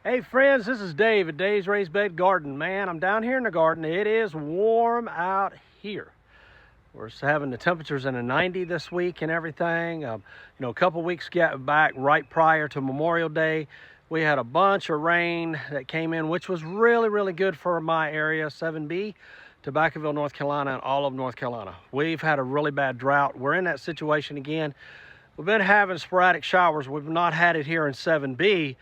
Hey friends, this is Dave at Dave's Raised Bed Garden. Man, I'm down here in the garden. It is warm out here. We're having the temperatures in the 90 this week and everything. A couple weeks back, right prior to Memorial Day, we had a bunch of rain that came in, which was really, really good for my area, 7B, Tobacconville, North Carolina, and all of North Carolina. We've had a really bad drought. We're in that situation again. We've been having sporadic showers. We've not had it here in 7B.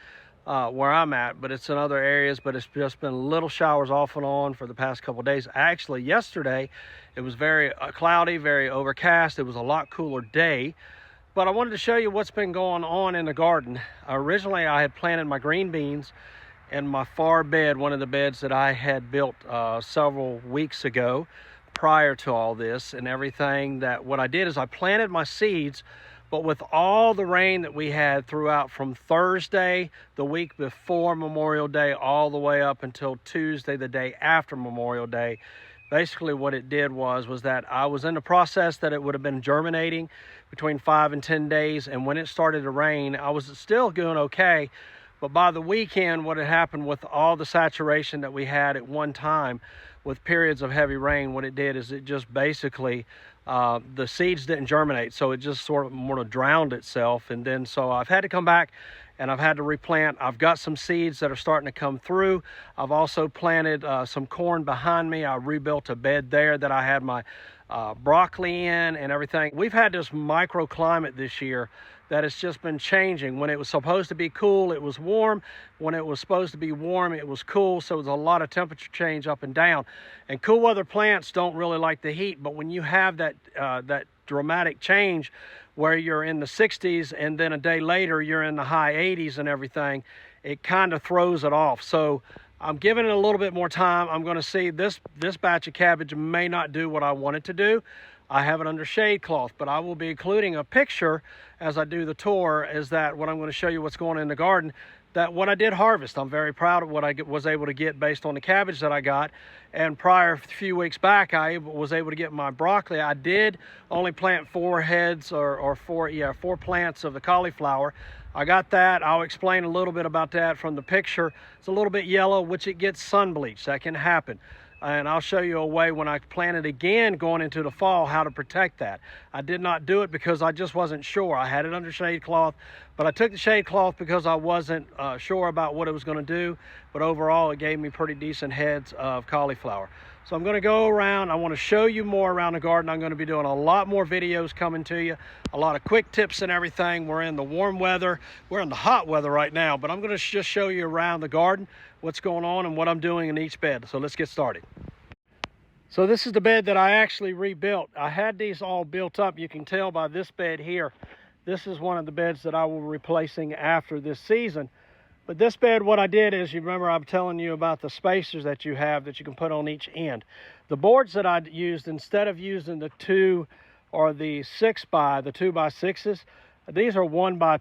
Where I'm at, but it's in other areas, but it's just been little showers off and on for the past couple of days. Actually, yesterday, it was very cloudy, very overcast. It was a lot cooler day, but I wanted to show you what's been going on in the garden. Originally, I had planted my green beans in my far bed, one of the beds that I had built several weeks ago prior to all this and everything. That what I did is I planted my seeds. But with all the rain that we had throughout from Thursday, the week before Memorial Day, all the way up until Tuesday, the day after Memorial Day, basically what it did was that I was in the process that it would have been germinating between 5 and 10 days. And when it started to rain, I was still doing okay. But by the weekend, what had happened with all the saturation that we had at one time with periods of heavy rain, what it did is it just basically, the seeds didn't germinate. So it just sort of drowned itself. And then so I've had to come back and I've had to replant. I've got some seeds that are starting to come through. I've also planted some corn behind me. I rebuilt a bed there that I had my broccoli in and everything. We've had this microclimate this year that it's just been changing. When it was supposed to be cool, it was warm. When it was supposed to be warm, it was cool. So there's a lot of temperature change up and down. And cool weather plants don't really like the heat, but when you have that dramatic change where you're in the 60s and then a day later you're in the high 80s and everything, it kind of throws it off. So I'm giving it a little bit more time. I'm going to see this batch of cabbage may not do what I want it to do. I have it under shade cloth, but I will be including a picture as I do the tour, is that what I'm going to show you what's going on in the garden, that what I did harvest. I'm very proud of what I was able to get based on the cabbage that I got. And prior, a few weeks back, I was able to get my broccoli. I did only plant 4 heads or 4 plants of the cauliflower. I got that. I'll explain a little bit about that from the picture. It's a little bit yellow, which it gets sun bleached. That can happen. And I'll show you a way when I plant it again going into the fall how to protect that. I did not do it because I just wasn't sure. I had it under shade cloth, but I took the shade cloth because I wasn't sure about what it was going to do. But overall, it gave me pretty decent heads of cauliflower. So I'm going to go around. I want to show you more around the garden. I'm going to be doing a lot more videos coming to you, a lot of quick tips and everything. We're in the warm weather. We're in the hot weather right now, but I'm going to just show you around the garden what's going on and what I'm doing in each bed. So let's get started. So this is the bed that I actually rebuilt. I had these all built up. You can tell by this bed here. This is one of the beds that I will be replacing after this season. But this bed, what I did is, you remember I'm telling you about the spacers that you have that you can put on each end. The boards that I used, instead of using the 2 or the 6 by, the 2 by 6s, these are 2 by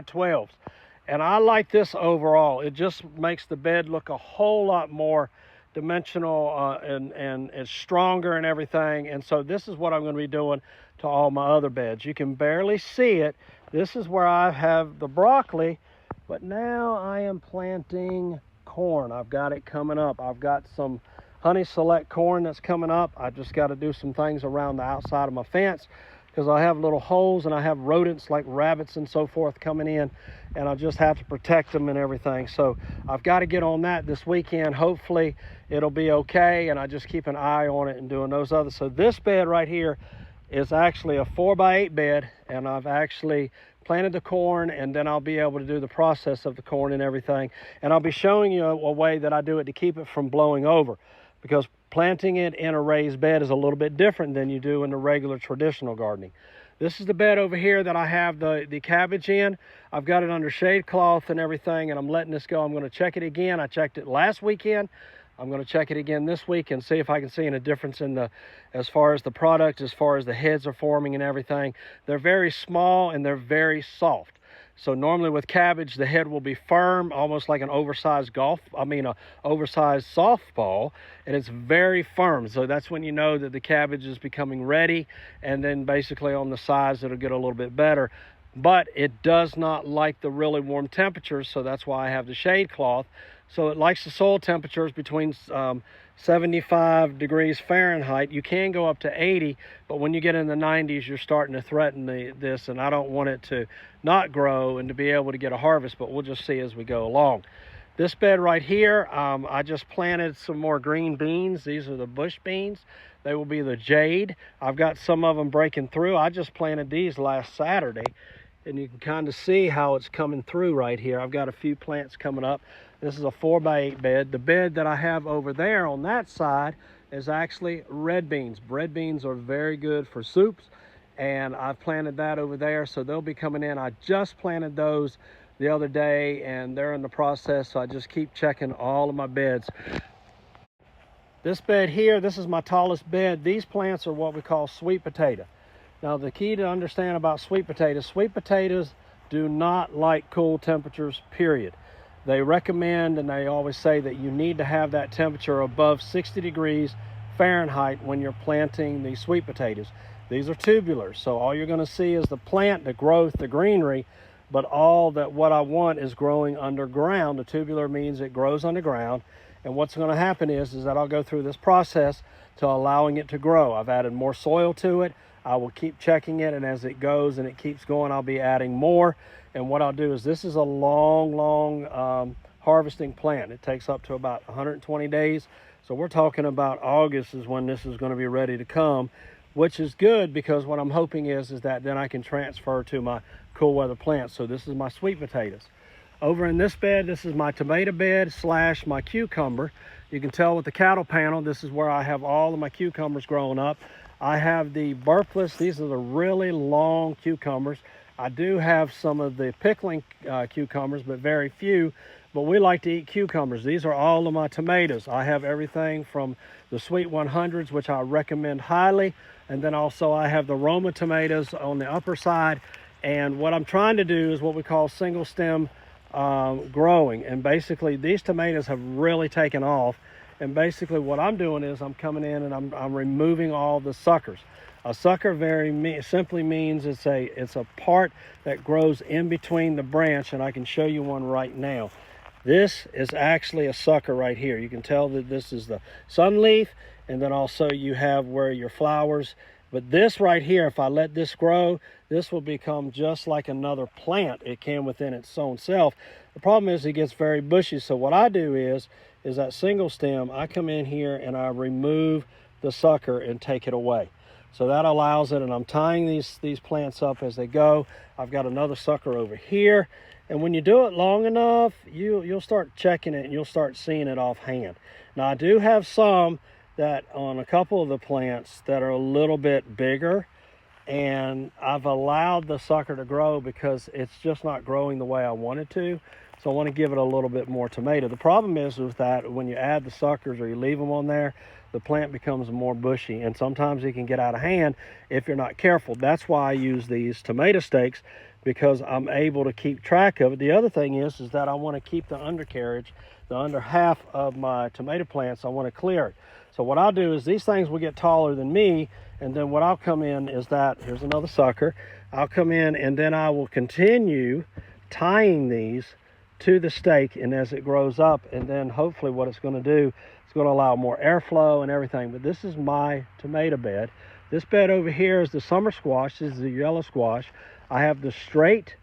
12s. And I like this overall. It just makes the bed look a whole lot more dimensional and it's stronger and everything. And so this is what I'm going to be doing to all my other beds. You can barely see it. This is where I have the broccoli, but now I am planting corn. I've got it coming up. I've got some Honey Select corn that's coming up. I just got to do some things around the outside of my fence because I have little holes and I have rodents like rabbits and so forth coming in, and I just have to protect them and everything. So I've got to get on that this weekend. Hopefully it'll be okay, and I just keep an eye on it and doing those others. So this bed right here is actually a 4 by 8 bed, and I've actually planted the corn, and then I'll be able to do the process of the corn and everything. And I'll be showing you a way that I do it to keep it from blowing over, because planting it in a raised bed is a little bit different than you do in the regular traditional gardening. This is the bed over here that I have the cabbage in. I've got it under shade cloth and everything, and I'm letting this go. I'm going to check it again. I checked it last weekend. I'm going to check it again this week and see if I can see any difference in as far as the product, as far as the heads are forming and everything. They're very small and they're very soft. So normally with cabbage, the head will be firm, almost like an oversized oversized softball, and it's very firm. So that's when you know that the cabbage is becoming ready, and then basically on the sides it'll get a little bit better. but it does not like the really warm temperatures, so that's why I have the shade cloth. So it likes the soil temperatures between 75 degrees Fahrenheit. You can go up to 80, but when you get in the 90s, you're starting to threaten this, and I don't want it to not grow and to be able to get a harvest, but we'll just see as we go along. This bed right here, I just planted some more green beans. These are the bush beans. They will be the jade. I've got some of them breaking through. I just planted these last Saturday, and you can kind of see how it's coming through right here. I've got a few plants coming up. This is a 4x8 bed. The bed that I have over there on that side is actually red beans. Red beans are very good for soups, and I've planted that over there, so they'll be coming in. I just planted those the other day, and they're in the process, so I just keep checking all of my beds. This bed here, this is my tallest bed. These plants are what we call sweet potato. Now, the key to understand about sweet potatoes do not like cool temperatures, period. They recommend, and they always say, that you need to have that temperature above 60 degrees Fahrenheit when you're planting these sweet potatoes. These are tubular, so all you're going to see is the plant, the growth, the greenery, but what I want is growing underground. The tubular means it grows underground, and what's going to happen is that I'll go through this process to allowing it to grow. I've added more soil to it. I will keep checking it, and as it goes and it keeps going, I'll be adding more. And what I'll do is, this is a long harvesting plant. It takes up to about 120 days. So we're talking about August is when this is going to be ready to come, which is good, because what I'm hoping is that then I can transfer to my cool weather plants. So this is my sweet potatoes. Over in this bed, this is my tomato bed / my cucumber. You can tell with the cattle panel, this is where I have all of my cucumbers growing up. I have the burpless. These are the really long cucumbers. I do have some of the pickling cucumbers, but very few. But we like to eat cucumbers. These are all of my tomatoes. I have everything from the Sweet 100s, which I recommend highly, and then also I have the Roma tomatoes on the upper side. And what I'm trying to do is what we call single stem growing. And basically, these tomatoes have really taken off. And basically what I'm doing is I'm coming in and I'm removing all the suckers. A sucker simply means it's a part that grows in between the branch, and I can show you one right now. This is actually a sucker right here. You can tell that this is the sun leaf, and then also you have where your flowers. But this right here, if I let this grow, this will become just like another plant. It can within its own self. The problem is it gets very bushy. So what I do is that single stem, I come in here and I remove the sucker and take it away. So that allows it, and I'm tying these plants up as they go. I've got another sucker over here. And when you do it long enough, you'll start checking it and you'll start seeing it offhand. Now, I do have some that on a couple of the plants that are a little bit bigger, and I've allowed the sucker to grow because it's just not growing the way I want it to. So I want to give it a little bit more tomato. The problem is with that, when you add the suckers or you leave them on there, the plant becomes more bushy, and sometimes it can get out of hand if you're not careful. That's why I use these tomato stakes, because I'm able to keep track of it. The other thing is that I want to keep the undercarriage, the under half of my tomato plants, I want to clear it. So what I'll do is these things will get taller than me, and then what I'll come in is that, here's another sucker, I'll come in and then I will continue tying these to the stake, and as it grows up, and then hopefully what it's going to do, it's going to allow more airflow and everything. But this is my tomato bed. This bed over here is the summer squash. This is the yellow squash. I have the straight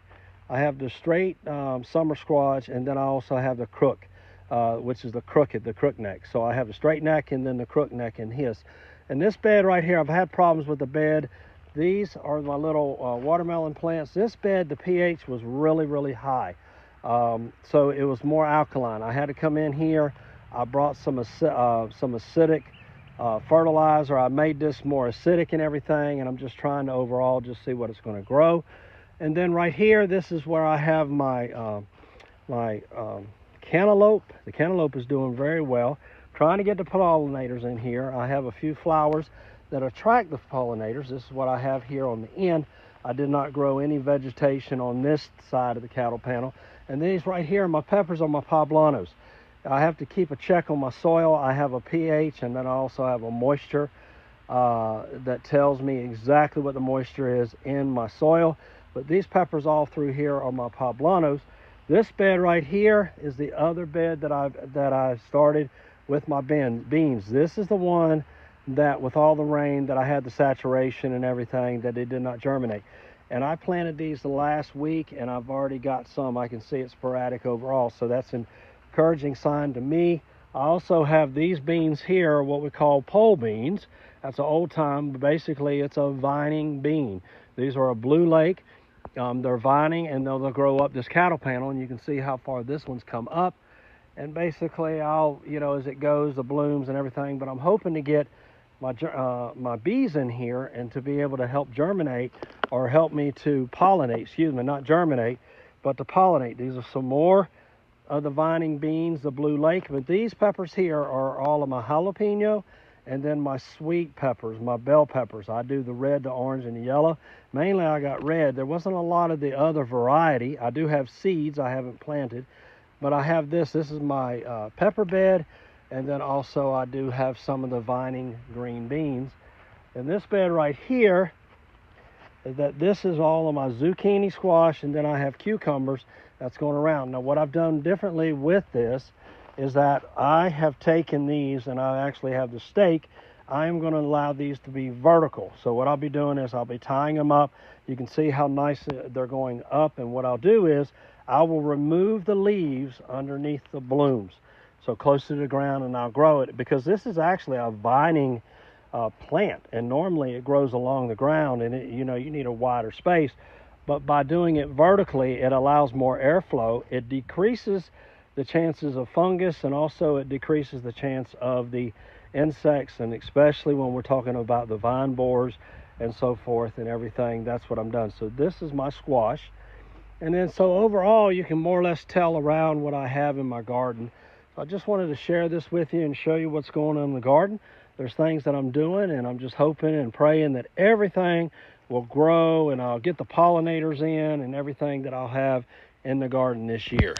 summer squash, and then I also have the crook, which is the crook neck. So I have the straight neck and then the crook neck in his. And this bed right here, I've had problems with the bed. These are my little watermelon plants. This bed, the pH was really, really high. So it was more alkaline. I had to come in here. I brought some acidic fertilizer. I made this more acidic and everything, and I'm just trying to overall just see what it's going to grow. And then right here, this is where I have my cantaloupe. The cantaloupe is doing very well. Trying to get the pollinators in here. I have a few flowers that attract the pollinators. This is what I have here on the end. I did not grow any vegetation on this side of the cattle panel. And these right here, my peppers are my poblanos. I have to keep a check on my soil. I have a pH, and then I also have a moisture that tells me exactly what the moisture is in my soil. But these peppers all through here are my poblanos. This bed right here is the other bed that I started with my beans. This is the one that, with all the rain, that I had the saturation and everything, that it did not germinate. And I planted these the last week, and I've already got some. I can see it's sporadic overall, so that's an encouraging sign to me. I also have these beans here, what we call pole beans. That's an old time, but basically it's a vining bean. These are a Blue Lake. They're vining, and they'll grow up this cattle panel, and you can see how far this one's come up. And basically, I'll, as it goes, the blooms and everything, but I'm hoping to get my bees in here and to be able to help germinate, or help me to pollinate, not germinate, but to pollinate. These are some more of the vining beans, the Blue Lake. But these peppers here are all of my jalapeno, and then my sweet peppers, my bell peppers. I do the red, the orange, and the yellow. Mainly I got red. There wasn't a lot of the other variety. I do have seeds I haven't planted, but I have this. This is my pepper bed, and then also I do have some of the vining green beans. And this bed right here, this is all of my zucchini squash, and then I have cucumbers that's going around. Now, what I've done differently with this is that I have taken these, and I actually have the stake. I am going to allow these to be vertical. So what I'll be doing is I'll be tying them up. You can see how nice they're going up, and what I'll do is I will remove the leaves underneath the blooms, so close to the ground, and I'll grow it, because this is actually a vining plant, and normally it grows along the ground, and you need a wider space. But by doing it vertically, it allows more airflow. It decreases the chances of fungus, and also it decreases the chance of the insects, and especially when we're talking about the vine borers and so forth and everything. That's what I'm done. So this is my squash. And then so overall, you can more or less tell around what I have in my garden. So I just wanted to share this with you and show you what's going on in the garden. There's things that I'm doing, and I'm just hoping and praying that everything will grow, and I'll get the pollinators in and everything that I'll have in the garden this year.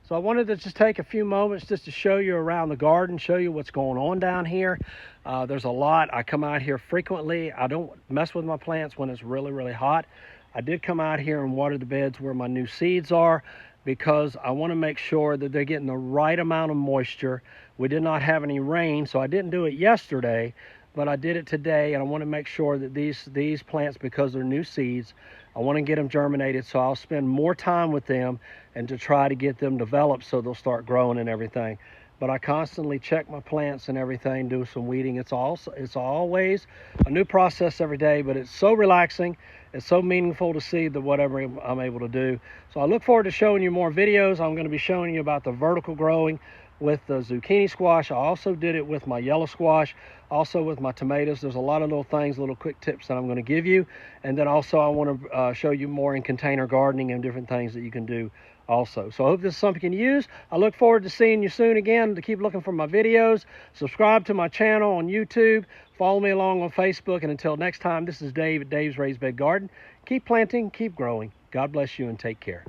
So I wanted to just take a few moments just to show you around the garden, show you what's going on down here. There's a lot. I come out here frequently. I don't mess with my plants when it's really, really hot. I did come out here and water the beds where my new seeds are, because I want to make sure that they're getting the right amount of moisture. We did not have any rain, so I didn't do it yesterday, but I did it today, and I want to make sure that these plants, because they're new seeds, I want to get them germinated, so I'll spend more time with them and to try to get them developed so they'll start growing and everything. But I constantly check my plants and everything, do some weeding. It's always a new process every day, but it's so relaxing. It's so meaningful to see whatever I'm able to do. So I look forward to showing you more videos. I'm going to be showing you about the vertical growing with the zucchini squash. I also did it with my yellow squash, also with my tomatoes. There's a lot of little things, little quick tips that I'm going to give you. And then also I want to show you more in container gardening and different things that you can do also. So I hope this is something you can use. I look forward to seeing you soon again. To keep looking for my videos, subscribe to my channel on YouTube, follow me along on Facebook, and until next time, this is Dave at Dave's Raised Bed Garden. Keep planting, keep growing. God bless you, and take care.